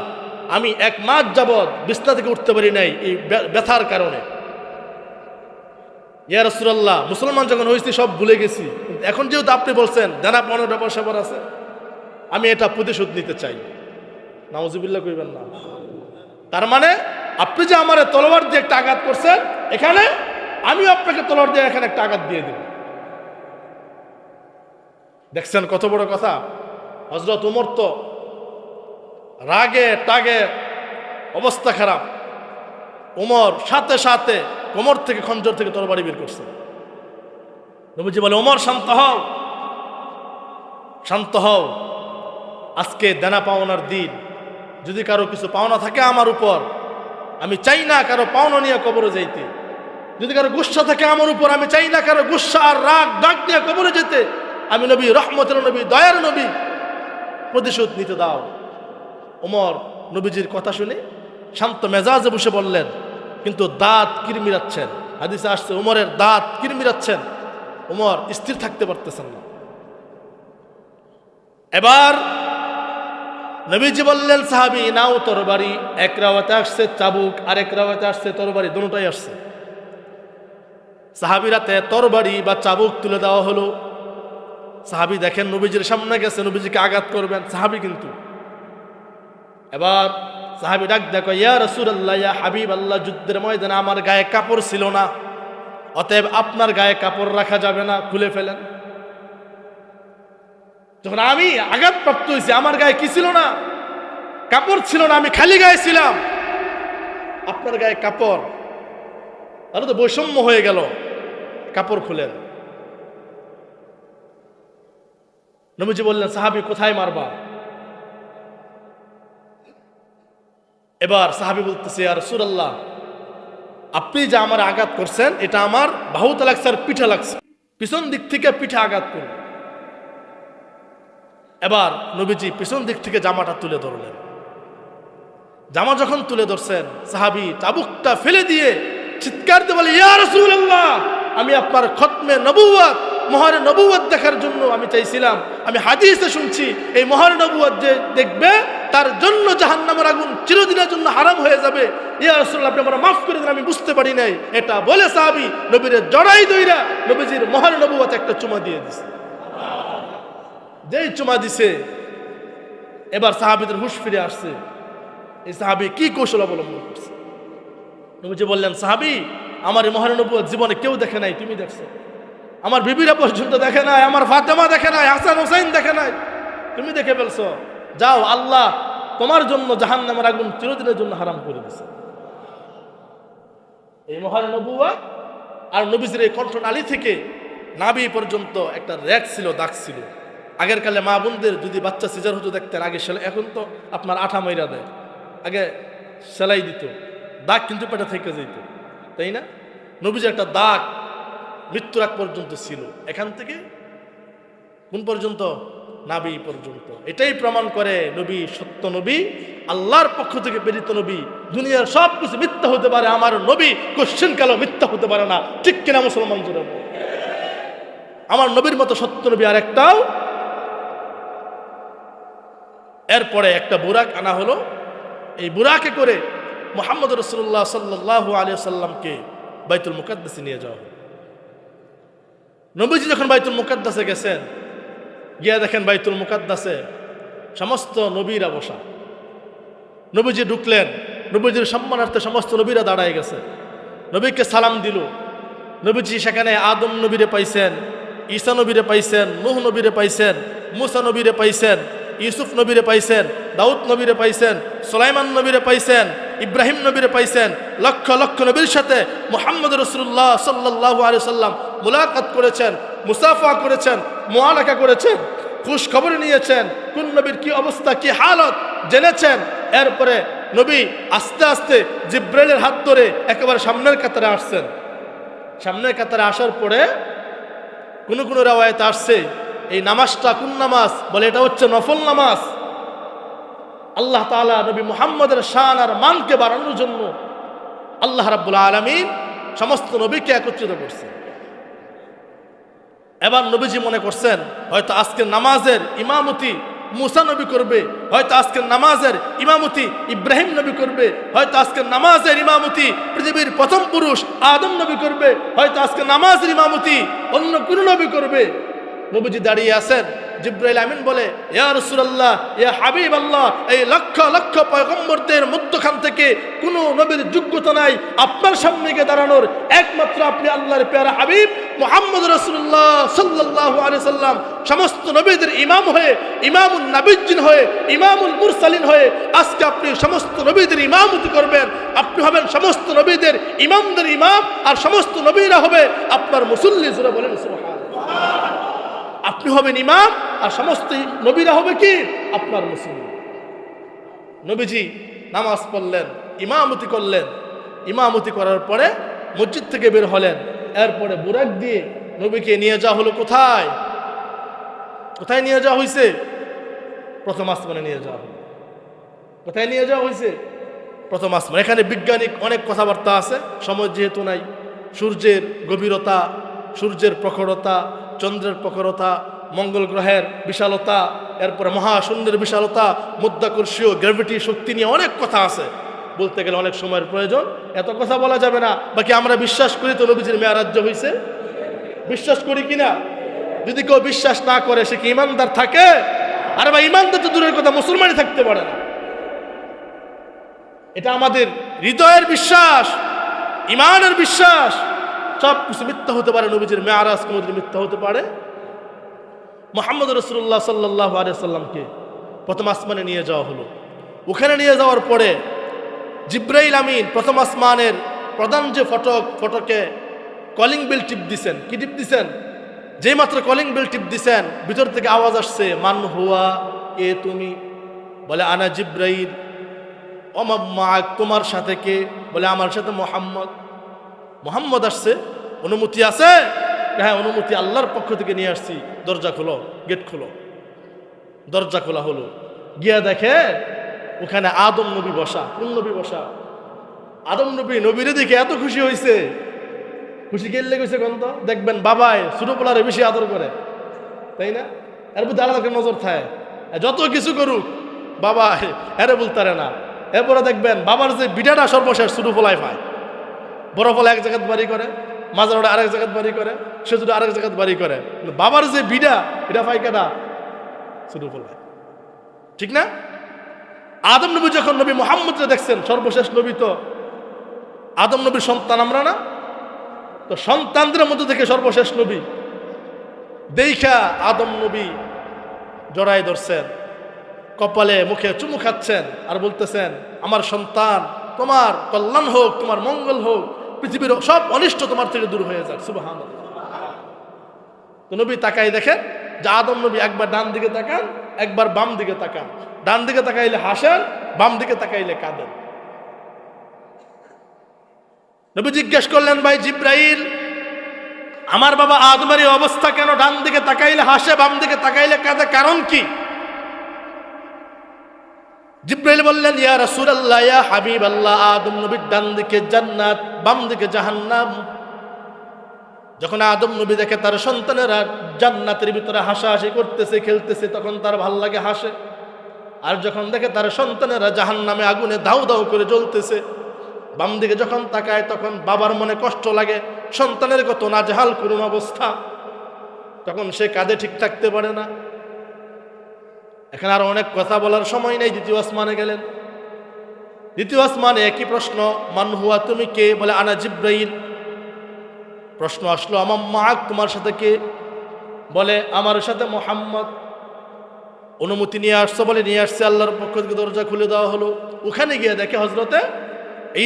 আমি 1 মাস যাবৎ বিছনা থেকে উঠতে পারি নাই এই ব্যথার কারণে। ইয়া রাসূলুল্লাহ, মুসলমান যখন হয়েছি সব ভুলে গেছি, কিন্তু এখন যেহেতু আপনি বলছেন দেনা পাওনার ব্যাপার স্যাপার আছে, আমি এটা প্রতিশোধ নিতে চাই। নাউজুবিল্লাহ কইবেন না। তার মানে আপনি যে আমার তলোয়ার দিয়ে একটা আঘাত করছেন, এখানে আমিও আপনাকে তলোয়ার দিয়ে এখানে একটা আঘাত দিয়ে দেব। দেখছেন কত বড় কথা? হযরত ওমর তো রাগে টাগে অবস্থা খারাপ। ওমর সাথে সাথে কোমর থেকে খঞ্জর থেকে তরবারি বের করছে। নবীজি বলে, ওমর শান্ত হও, শান্ত হও। আজকে দেনা পাওনার দিন। যদি কারো কিছু পাওনা থাকে আমার উপর, আমি চাই না কারো পাওনা নিয়ে কবরে যাইতে। যদি কারো গুসা থাকে আমার উপর, আমি চাই না কারো গুসা আর রাগ ডাক নিয়ে কবরে যেতে। আমি নবী, রহমতের নবী, দয়ার নবী, প্রতিশোধ নিতে দাও। ওমর নবীজির কথা শুনে শান্ত মেজাজে বসে বললেন, কিন্তু দাঁত কিরমিরাচ্ছেন। হাদিসে আসছে ওমরের দাঁত কিরমিরাচ্ছেন, ওমর স্থির থাকতে পারতেছেন না। এবার নবীজি বললেন, সাহাবী নাও তরবারি। এক রাওয়াতে আসছে চাবুক, আরেক রাওয়াতে আসছে তরবারি, দুটোই আসছে। সাহাবীরাতে তরবারি বা চাবুক তুলে দেওয়া হলো। সাহাবী দেখেন নবীজির সামনে গেছে, নবীজিকে আঘাত করবেন সাহাবী কিন্তু। এবার সাহাবী ডাক দেখো, ইয়া রাসূলুল্লাহ, ইয়া হাবিব আল্লাহ, যুদ্ধের ময়দানে আমার গায়ে কাপড় ছিল না, অতএব আপনার গায়ে কাপড় রাখা যাবে না, খুলে ফেলেন। যখন আমি আঘাতপ্রাপ্ত হয়েছি, আমার গায়ে কি ছিল না? কাপড় ছিল না, আমি খালি গায়ে ছিলাম। আপনার গায়ে কাপড়, তাহলে তো বৈষম্য হয়ে গেল, কাপড় খুলেন। নবীজি বললেন, সাহাবী কোথায় মারবা? এবার সাহাবী বলতেছে, ইয়া রাসূলুল্লাহ, আপনি যে আমার আঘাত করছেন এটা আমার বাহুতে লাগছে আর পিঠে লাগছে, পিছন দিক থেকে পিঠে আঘাত করল। এবার নবীজি পিছন দিক থেকে জামাটা তুলে ধরলেন। জামা যখন তুলে ধরছেন, সাহাবী চাবুকটা ফেলে দিয়ে চিৎকার দিয়ে বলে, ইয়া রাসূলুল্লাহ, আমি আপনার খতমে নবুয়ত, মহারে নবুয়ত দেখার জন্য আমি চাইছিলাম। আমি হাদিসে শুনছি এই মহারে নবুয়ত যে দেখবে তার জন্য জাহান্নামের আগুন চিরদিনের জন্য হারাম হয়ে যাবে। ইয়া রাসূলুল্লাহ, আপনি আমাকে মাফ করে দেন, আমি বুঝতে পারি নাই। এটা বলে সাহাবী নবীরে জড়াই দইরা নবীজির মহারে নবুয়ত একটা চুমা দিয়ে দিছে। যেই চুমা দিছে, এবার সাহাবীদের হুঁশ ফিরে আসছে। এই সাহাবী কি কৌশল অবলম্বন করছে? নবীজি বললেন, সাহাবী, আমার এই মহারে নবুয়ত জীবনে কেউ দেখে নাই, তুমি দেখছো। আমার বিবিরা পর্যন্ত দেখে নাই, আমার ফাতেমা দেখে নাই, হাসান হোসেন দেখে নাই, তুমি দেখে ফেলছো। যাও, আল্লাহ তোমার জন্য জাহান্নামের আগুন চিরদিনের জন্য হারাম করে দিয়েছে। এই মহান নবুয়ত আর নবীজির এই কণ্ঠনালী থেকে নাভি পর্যন্ত একটা রেখ ছিল, দাগ ছিল। আগের কালে মা বোনদের যদি বাচ্চা সিজার হতো দেখতেন, আগে সেলাই, এখন তো আপনার আঠা ময়রা দেয়, আগে সেলাই দিত, দাগ কিন্তু পেটে থেকে যেত, তাই না? নবীজির একটা দাগ মৃত্যুর আগ পর্যন্ত ছিল, এখান থেকে কোন পর্যন্ত? নাবি পর্যন্ত। এটাই প্রমাণ করে নবী সত্য নবী, আল্লাহর পক্ষ থেকে প্রেরিত নবী। দুনিয়ার সব কিছু মিথ্যা হতে পারে, আমার নবী কোশ্চেন কালো মিথ্যা হতে পারে না, ঠিক কিনা মুসলমান জোরে? আমার নবীর মতো সত্য নবী আর একটাও। এরপরে একটা বুরাক আনা হলো। এই বুরাকে করে মুহাম্মদ রাসূলুল্লাহ সাল্লাল্লাহু আলাইহি ওয়াসাল্লামকে বাইতুল মুকাদ্দাসে নিয়ে যাওয়া হলো। নবীজি যখন বাইতুল মুকাদ্দাসে গেছেন, গিয়া দেখেন বাইতুল মুকাদ্দাসে সমস্ত নবীরা বসা। নবীজি ঢুকলেন, নবীজির সম্মানার্থে সমস্ত নবীরা দাঁড়ায় গেছে। নবীকে সালাম দিল। নবীজি সেখানে আদম নবীরে পাইছেন, ঈসা নবীরে পাইছেন, নূহ নবীরে পাইছেন, মুসা নবীরে পাইছেন, ইউসুফ নবীরে পাইছেন, দাউদ নবীরে পাইছেন, সুলাইমান নবীরে পাইছেন, ইব্রাহিম নবীরে পাইছেন। লক্ষ লক্ষ নবীর সাথে মুহাম্মদ রাসূলুল্লাহ সাল্লাল্লাহু আলাইহি সাল্লাম মুলাকাত করেছেন, মুসাফা করেছেন, মুআলাকা করেছেন, খুশ খবর নিয়েছেন, কোন নবীর কি অবস্থা, কি হালত জেনেছেন। এরপরে নবী আস্তে আস্তে জিব্রাইলের হাত ধরে একেবারে সামনের কাতারে আসছেন। সামনের কাতারে আসার পরে কোন কোন রাওয়ায়াতে আসছে এই নামাজটা কোন নামাজ, বলে এটা হচ্ছে নফল নামাজ। আল্লাহ তাআলা নবী মুহাম্মদের শান আর মানকে বাড়ানোর জন্য আল্লাহ রাব্বুল আলামিন সমস্ত নবীকে একত্রিত করছেন। এবার নবীজি মনে করছেন হয়তো আজকের নামাজের ইমামতি মুসা নবী করবে, হয়তো আজকের নামাজের ইমামতি ইব্রাহিম নবী করবে, হয়তো আজকের নামাজের ইমামতি পৃথিবীর প্রথম পুরুষ আদম নবী করবে, হয়তো আজকের নামাজের ইমামতি অন্য কোন নবী করবে। নবীজি দাঁড়িয়ে আছেন। জিব্রাইল আমিন বলে, ইয়া রাসূলুল্লাহ, ইয়া হাবিবাল্লাহ, এই লক্ষ লক্ষ পয়গম্বরদের মধ্যখান থেকে কোনো নবীর যোগ্যতা নাই আপনার সামনে গিয়ে দাঁড়ানোর, একমাত্র আপনি আল্লাহর প্যারা হাবিব মুহাম্মদ রাসূলুল্লাহ সাল্লাল্লাহু আলাইহি সাল্লাম সমস্ত নবীদের ইমাম হয়ে, ইমামুন নাবিয়্যিন হয়ে, ইমামুল মুরসালিন হয়ে আজকে আপনি সমস্ত নবীদের ইমামতি করবেন। আপনি হবেন সমস্ত নবীদের ইমামদের ইমাম, আর সমস্ত নবীরা হবে আপনার মুসল্লি। জোরে বলেন সুবহানাল্লাহ। আপনি হবেন ইমাম আর সমস্ত নবীরা হবে কি আপনার মুসলিম। নবীজি নামাজ পড়লেন, ইমামতি করলেন। ইমামতি করার পরে মসজিদ থেকে বের হলেন। এরপরে বুরাক দিয়ে নবীকে নিয়ে যাওয়া হলো কোথায়? কোথায় নিয়ে যাওয়া হয়েছে? প্রথম আসমানে নিয়ে যাওয়া হলো। কোথায় নিয়ে যাওয়া হয়েছে? প্রথম আসমান। এখানে বৈজ্ঞানিক অনেক কথাবার্তা আছে, সময় যেহেতু নাই। সূর্যের গভীরতা, সূর্যের প্রখরতা, চন্দ্রের প্রখরতা, মঙ্গল গ্রহের বিশালতা, এরপরে মহাশূন্যের বিশালতা, মধ্যাকর্ষীয় গ্র্যাভিটি শক্তি নিয়ে অনেক কথা আছে। বলতে গেলে অনেক সময়ের প্রয়োজন, এত কথা বলা যাবে না। বাকি আমরা বিশ্বাস করি তো নবীজির মেরাজ হয়েছে, বিশ্বাস করি কিনা? যদি কেউ বিশ্বাস না করে সে কি ইমানদার থাকে? আরে ভাই, ইমানদার তো দূরের কথা, মুসলমানই থাকতে পারে না। এটা আমাদের হৃদয়ের বিশ্বাস, ইমানের বিশ্বাস। সব কিছু মিথ্যা হতে পারে, নবীজির মেরাজ কোনোদিন মিথ্যা হতে পারে? মুহাম্মদ রাসূলুল্লাহ সাল্লাল্লাহু আলাইহি সাল্লামকে প্রথম আসমানে নিয়ে যাওয়া হলো। ওখানে নিয়ে যাওয়ার পরে জিব্রাইল আমিন প্রথম আসমানের প্রধান যে ফটকে কলিং বেল টিপ দিছেন। কি টিপ দিছেন? যেই মাত্র কলিং বেল টিপ দিছেন, ভিতর থেকে আওয়াজ আসছে, মান হুয়া, এ তুমি? বলে আনা জিব্রাইল। ওমা, তোমার সাথে কে? বলে আমার সাথে মুহাম্মদ। মুহাম্মদ আসছে, অনুমতি আছে? হ্যাঁ, অনুমতি আল্লাহর পক্ষ থেকে নিয়ে আসছি। দরজা খোলো, গেট খোলো। দরজা খোলা হলো। গিয়া দেখে ওখানে আদম নবী বসা। কোন নবী বসা? আদম নবী। নবীরে দেখে এত খুশি হয়েছে, খুশি গেলে গেছে গন্ধ। দেখবেন বাবায় ছোট পোলারে বেশি আদর করে, তাই না? এর মধ্যে আলাদা নজর থাকে। যত কিছু করুক বাবা এরে বলতারে না। এরপরে দেখবেন বাবার যে বিটাটা সর্বশেষ ছোট পোলায় পায়। বড় পোলা এক জায়গায় বাড়ি করে, মাঝার ওটা আরেক জায়গায় বাড়ি করে, সে দুটো আরেক জায়গায় বাড়ি করে। বাবার যে বিডা, এটা পায় কেনা ছোট পোলায়, ঠিক না? আদম নবী যখন নবী মুহাম্মদকে দেখছেন, সর্বশেষ নবী তো আদম নবীর সন্তান আমরা না? তো সন্তানদের মধ্যে থেকে সর্বশেষ নবী দেখা আদম নবী জড়াই ধরছেন, কপালে মুখে চুমু খাচ্ছেন আর বলতেছেন, আমার সন্তান, তোমার কল্যাণ হোক, তোমার মঙ্গল হোক, পৃথিবীর সব অনিষ্ট তোমার থেকে দূর হয়ে যাক। সুবহানাল্লাহ। তো নবী তাকাই দেখেন যে আদম নবী একবার ডান দিকে তাকান, একবার বাম দিকে তাকান। ডান দিকে তাকাইলে হাসেন, বাম দিকে তাকাইলে কাঁদেন। নবী জিজ্ঞেস করলেন, ভাই জিব্রাইল, আমার বাবা আদমের এই অবস্থা কেন? ডান দিকে তাকাইলে হাসে, বাম দিকে তাকাইলে কাঁদে, কারণ কি? জিব্রাইল বললেন, ইয়া রাসূলুল্লাহ, ইয়া হাবিবাল্লাহ, আদম নবীর ডান দিকে জান্নাত, বাম দিকে জাহান্নাম। যখন আদম নবী দেখে তার সন্তানেরা জান্নাতের ভিতরে হাসাহাসি করতেছে, খেলতেছে, তখন তার ভাল লাগে, হাসে। আর যখন দেখে তার সন্তানেরা জাহান্নামে আগুনে দাউ দাউ করে জ্বলতেছে, বাম দিকে যখন তাকায় তখন বাবার মনে কষ্ট লাগে, সন্তানের কত নাজেহাল করুণ অবস্থা, তখন সে কাঁধে ঠিক থাকতে পারে না। এখানে আর অনেক কথা বলার সময় নেই। দ্বিতীয় আসমানে গেলেন। দ্বিতীয় আসমানে একই প্রশ্ন, মান হুয়া, তুমি কে? বলে আনা জিব্রাইল। প্রশ্ন আসলো, আমার মাক, তোমার সাথে কে? বলে আমার সাথে মুহাম্মদ। অনুমতি নিয়ে আসছো? বলে নিয়ে আসছে। আল্লাহর পক্ষ থেকে দরজা খুলে দেওয়া হলো। ওখানে গিয়ে দেখে হজরতে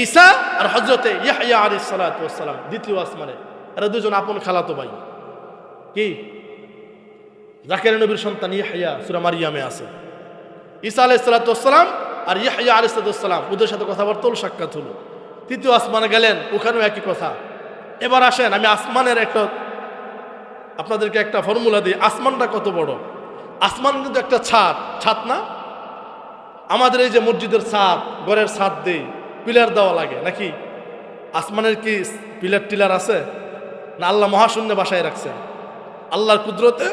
ঈসা আর হজরতে ইয়াহইয়া আলাইহিস সালাতু ওয়াস সালাম দ্বিতীয় আসমানে। এরা দুজন আপন খালাতো ভাই। কি? জাকারিয়া নবীর সন্তান ইয়াহইয়া সূরা মারইয়ামে আছে। ঈসা আলাইহিস সালাতু ওয়াস সালাম আর ইয়াহইয়া আলাইহিস সালাতু ওয়াস সালাম, ওদের সাথে কথাবার্তা হলো, সাক্ষাৎ হলো। তৃতীয় আসমানে গেলেন, ওখানেও একই কথা। এবার আসেন, আমি আসমানের আপনাদেরকে একটা ফর্মুলা দিই। আসমানটা কত বড়? আসমান কিন্তু একটা ছাদ, ছাদ না? আমাদের এই যে মসজিদের ছাদ, ঘরের ছাদ দেই, পিলার দেওয়া লাগে নাকি? আসমানের কি পিলার টিলার আছে? না আল্লাহ মহাশূন্যে বাসায় রাখছেন? আল্লাহর কুদরতে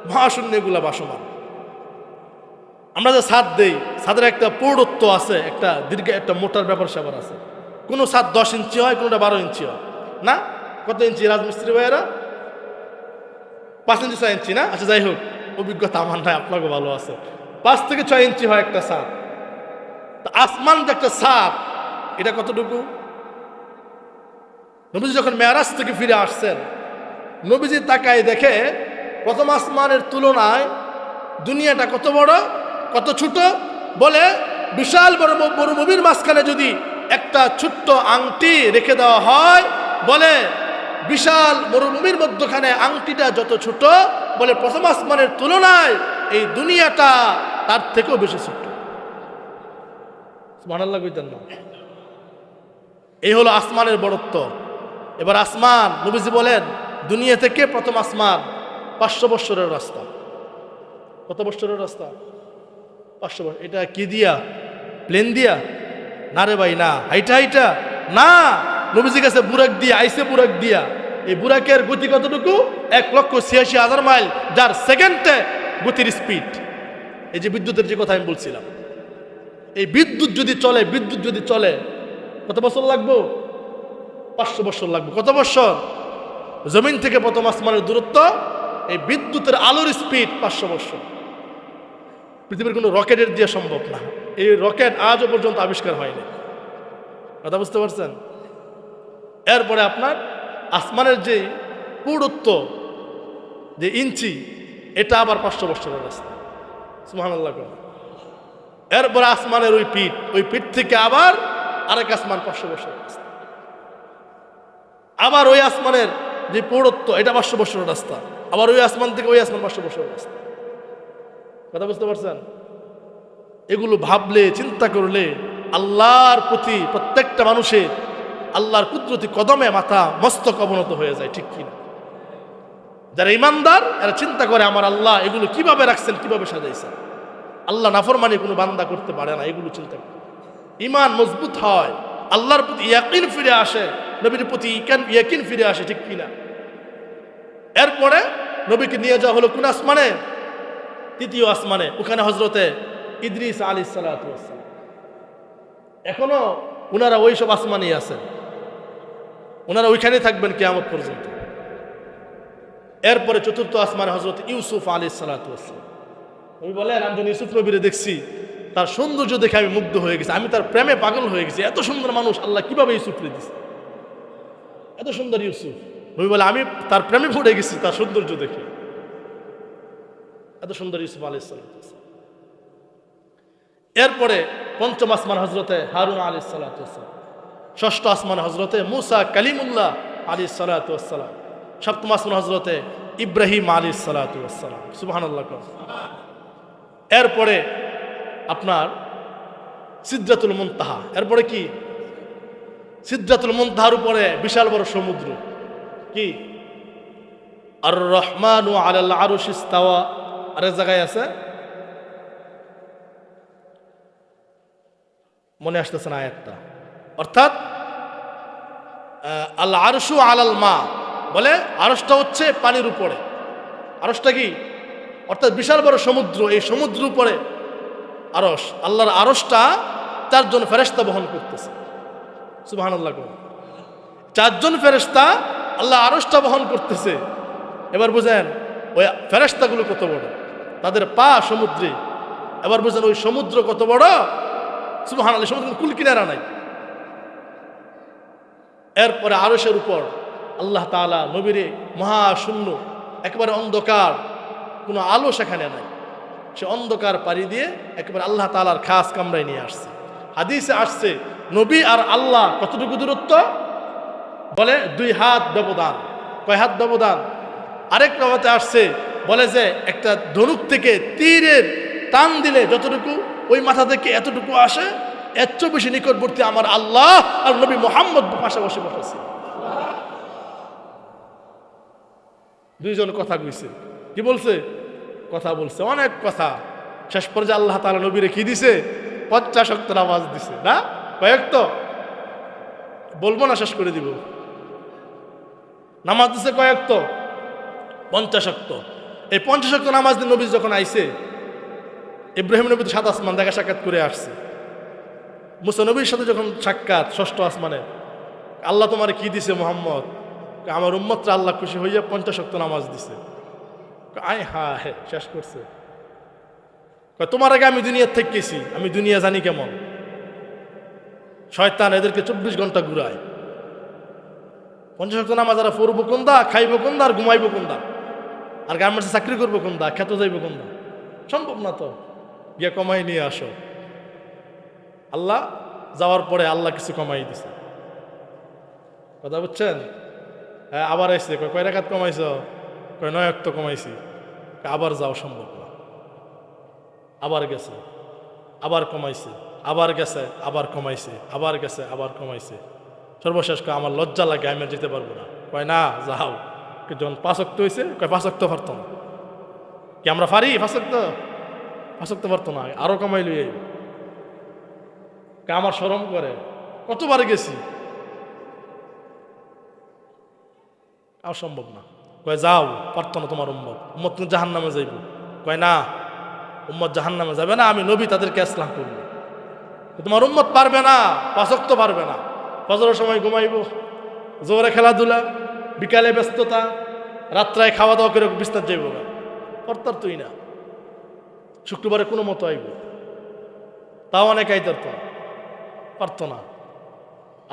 মহাশূন্য এগুলা বাসমান। আমরা যে ছাদ দেই, ছাদের একটা প্রৌঢ়ত্ব আছে, একটা দীর্ঘ, একটা মোটার ব্যাপার স্যাপার আছে। কোনো ছাদ 10 ইঞ্চি হয়, কোনোটা 12 ইঞ্চি হয় না? কত ইঞ্চি রাজমিস্ত্রি ভাইয়েরা? 5 ইঞ্চি 6 ইঞ্চি না? আচ্ছা যাই হোক, অভিজ্ঞতা আমার নাই, আপনাকে ভালো আছে। 5 থেকে 6 ইঞ্চি হয় একটা ছাদ। তা আসমান যে একটা ছাদ, এটা কতটুকু? নবীজি যখন মেরাজ থেকে ফিরে আসছেন, নবীজি তাকায় দেখে প্রথম আসমানের তুলনায় দুনিয়াটা কত বড়, কত ছোট। বলে বিশাল বড় মরুভূমির মাঝখানে যদি একটা ছোট্ট আংটি রেখে দেওয়া হয়, বলে বিশাল মরুভূমির মধ্যখানে আংটিটা যত ছোট, বলে প্রথম আসমানের তুলনায় এই দুনিয়াটা তার থেকেও বেশি ছোট। সুবহানাল্লাহ কইতেন না? এই হলো আসমানের বড়ত্ব। এবার আসমান, নবীজি বলেন দুনিয়া থেকে প্রথম আসমান 500 বছরের রাস্তা। কত বছরের রাস্তা? 500 বছর। এটা কি দিয়া? প্লেন দিয়া? না রে ভাই, না। হাইটা না, নবীজি কাছে বুরাক দিয়া আইসে, বুরাক দিয়া। এই বুরাকের গতি কতটুকু? 1,86,000 মাইল, যার সেকেন্ডে গতির স্পিড। এই যে বিদ্যুতের যে কথা আমি বলছিলাম, এই বিদ্যুৎ যদি চলে কত বছর লাগবে? 500 বছর লাগবে। কত বছর? জমিন থেকে প্রথম আসমানের দূরত্ব, এই বিদ্যুতের আলোর স্পিড 500 বছর। পৃথিবীর কোনো রকেটের দিয়ে সম্ভব না। এই রকেট আজও পর্যন্ত আবিষ্কার হয়নি। কথা বুঝতে পারছেন? এরপরে আপনার আসমানের যে পুরুত্ব, যে ইঞ্চি, এটা আবার 500 বছরের রাস্তা। সুবহানাল্লাহ। এরপরে আসমানের ওই পিঠ থেকে আবার আরেক আসমান 500 বছরের রাস্তা। আবার ওই আসমানের যে পুরুত্ব, এটা 500 বছরের রাস্তা। আবার ওই আসমান থেকে ওই আসমান 500 বছরের রাস্তা। কথা বুঝতে পারছেন? এগুলো ভাবলে, চিন্তা করলে আল্লাহর প্রতি প্রত্যেকটা মানুষের, আল্লাহর কুদরতি কদমে মাথা মস্তক অবনত হয়ে যায়, ঠিক কিনা? যারা ইমানদার, এরা চিন্তা করে আমার আল্লাহ এগুলো কিভাবে রাখছেন, কিভাবে সাজাইছেন। আল্লাহ নাফরমানি কোনো বান্দা করতে পারে না, এগুলো চিন্তা করে ইমান মজবুত হয়, আল্লাহর প্রতি ইয়াকিন ফিরে আসে, নবীর প্রতি ইয়াকিন ফিরে আসে, ঠিক কিনা? এরপরে নবীকে নিয়ে যাওয়া হলো কোন আসমানে? তৃতীয় আসমানে। ওখানে হজরতে ইদ্রিস আলাইহিস সালাতু ওয়াস সালাম। এখনো ওনারা ওই সব আসমানেই আছেন, ওনারা ওইখানেই থাকবেন কিয়ামত পর্যন্ত। এরপরে চতুর্থ আসমানে হজরত ইউসুফ আলাইহিস সালাতু ওয়াস সালাম। আমি বলেন, আমি যখন ইউসুফ নবীরে দেখছি, তার সৌন্দর্য দেখে আমি মুগ্ধ হয়ে গেছি, আমি তার প্রেমে পাগল হয়ে গেছি। এত সুন্দর মানুষ আল্লাহ কিভাবে ইউসুফরে দিছে, এত সুন্দর ইউসুফ। নবী বলে আমি তার প্রেমে পড়ে গেছি তার সৌন্দর্য দেখে। এত সুন্দর ইউসুফ আলাইহিস সালাতু ওয়াস সালাম। এরপরে পঞ্চম আসমান হজরতে হারুন আলাইহিস সালাতু ওয়াস সালাম। ষষ্ঠ আসমান হজরতে মুসা কালিমুল্লাহ আলাইহিস সালাতু ওয়াস সালাম। সপ্তম আসমান হজরতে ইব্রাহিম আলাইহিস সালাতু ওয়াস সালাম। সুবহানাল্লাহ। এরপরে আপনার সিদরাতুল মুনতাহা। এরপরে কি? সিদরাতুল মুনতাহার উপরে বিশাল বড় সমুদ্র। কি? আর রহমানু আলাল আরশি ইস্তাওয়া। আরেক জায়গায় আছে, মনে আসতেছে না আয়াতটা। অর্থাৎ আল আরশু আলাল মা, বলে আরশটা হচ্ছে পানির উপরে। আরশটা কি? অর্থাৎ বিশাল বড় সমুদ্র, এই সমুদ্র উপরে আরশ। আল্লাহর আরশটা 4 জন ফেরেশতা বহন করতেছে। সুবহানাল্লাহ। 4 জন ফেরেশতা আল্লাহ আরশটা বহন করতেছে। এবার বুঝেন ওই ফেরেশতাগুলো কত বড়, তাদের পা সমুদ্রে। এবার বুঝেন ওই সমুদ্র কত বড়, সুবহানাল্লাহ, সমুদ্র কুল কিনারা নাই। এরপরে আরশের উপর আল্লাহ তাআলা নবীরে মহাশূন্য, একেবারে অন্ধকার, কোনো আলো সেখানে নাই। সে অন্ধকার পাড়ি দিয়ে একেবারে আল্লাহ তাআলার খাস কামরায় নিয়ে আসছে। হাদিসে আসছে নবী আর আল্লাহ কতটুকু দূরত্ব? বলে 2 হাত ব্যবধান। কয় হাত ব্যবধান? আরেক রাওয়াতে আসছে বলে যে একটা ধনুক থেকে তীরের টান দিলে যতটুকু ওই মাথা থেকে এতটুকু আসে, এর চেয়ে বেশি নিকটবর্তী আমার আল্লাহ আর নবী মুহাম্মদ পাশাপাশি বসেছে। দুইজন কথা কইছে। কি বলছে? কথা বলছে, অনেক কথা। শেষ পর্যায়ে আল্লাহ তাআলা নবীরে কি দিছে? 50 ওয়াক্ত নামাজ দিছে। না কয়েক তো বলবো না, শেষ করে দিব। নামাজ দিছে কয়েক তো? 50 ওয়াক্ত। এই 50 ওয়াক্ত নামাজ দিয়ে নবী যখন আইছে, ইব্রাহিম নবী তো 7 আসমান দেখা সাক্ষাৎ করে আসছে। মুসা নবীর সাথে যখন সাক্ষাৎ 6ষ্ঠ আসমানে, আল্লাহ তোমার কি দিছে মুহাম্মদ? আমার উম্মতরা আল্লাহ খুশি হইয়া 50 ওয়াক্ত নামাজ দিছে। আয় হা হে, শেষ করছে। তোমার আগে আমি দুনিয়ার থেকে গেছি, আমি দুনিয়া জানি কেমন। শয়তান এদেরকে 24 ঘন্টা ঘুরায়। 50 ওয়াক্ত নামাজ আর পড়বো কোনদা, খাইবো কোনদা, আর ঘুমাইবো কোনদা, আর গার্মেন্টসে চাকরি করবো কোনদা, খেতে যাইবো কোনদা? সম্ভব না তো। গিয়ে কমাই নিয়ে আসো। আল্লাহ যাওয়ার পরে আল্লাহ কিছু কমাই দিছে। কথা বুঝছেন? হ্যাঁ, আবার আইসে। কয় রাকাত কমাইছ? কয় 9 ওয়াক্ত কমাইছি। আবার যাও, সম্ভব না। আবার গেছে, আবার কমাইছে, আবার গেছে, আবার কমাইছে, আবার গেছে, আবার কমাইছে। সর্বশেষ কয় আমার লজ্জা লাগে, আমি আর যেতে পারবো না। কয় না, যাও। যখন 5 ওয়াক্ত হয়েছে, কয় 5 ওয়াক্ত পারতো না। কি আমরা পারি 5 ওয়াক্ত? 5 ওয়াক্ত পারতো না, আরো কমাই লই। আমার শরম করে, কতবার গেছি, আর সম্ভব না। কয় যাও, পারতো না তোমার উম্মত, উম্মত তুমি জাহান্নামে যাইব। কয় না, উম্মত জাহান্নামে যাবে না, আমি নবী তাদেরকে ইসলাম করব। তোমার উম্মত পারবে না, 5 ওয়াক্ত পারবে না। ফজরের সময় ঘুমাইব, জোরে খেলাধুলা, বিকালে ব্যস্ততা, রাত্রায় খাওয়া দাওয়া করে বিস্তার যাইব না। পড়তার তুই না। শুক্রবারে কোনো মতো আইব, তাও অনেক আইতার তো পারতো না,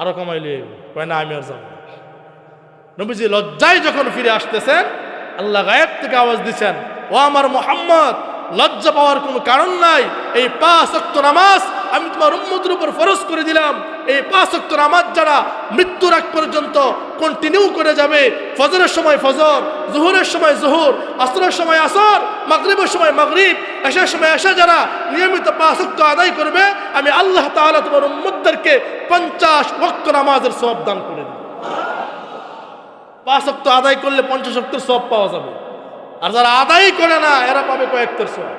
আরো কমাইলে আইব। কয় না, আমি আর যাবো না। নবীজি লজ্জায় যখন ফিরে আসতেছেন, আল্লাহ গায়েব থেকে আওয়াজ দিচ্ছেন, ও আমার মুহাম্মদ, লজ্জা পাওয়ার কোনো কারণ নাই। এই 5 ওয়াক্ত নামাজ আমি তোমার উম্মতের উপর ফরজ করে দিলাম। এই 5 ওয়াক্ত নামাজ যারা মৃত্যুর আগ পর্যন্ত কন্টিনিউ করে যাবে, ফজরের সময় ফজর, জোহরের সময় জোহর, আসরের সময় আসর, মাগরিবের সময় মাগরিব, এশার সময় এশা, যারা নিয়মিত 5 ওয়াক্ত আদায় করবে, আমি আল্লাহ তাআলা তোমার উম্মতদেরকে 50 ওয়াক্ত নামাজের সওয়াব দান করে দেব। 5 ওয়াক্ত আদায় করলে 50 ওয়াক্তের সওয়াব পাওয়া যাবে। আর যারা আদায় করে না, এরা পাবে কয়েকটার সওয়াব।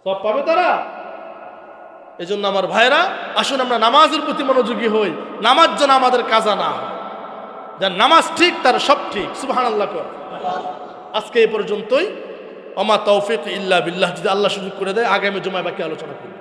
সব পাবে তারা। এই জন্য আমার ভাইরা, আসুন আমরা নামাজের প্রতি মনোযোগী হই। নামাজ যেন আমাদের কাজা না হয়। যার নামাজ ঠিক, তার সব ঠিক। সুবহানাল্লাহ। আজকে এই পর্যন্তই। ওমা তৌফিক ইল্লা বিল্লাহ। যদি আল্লাহ সুযোগ করে দেয়, আগামী জুমায় বাকি আলোচনা করব।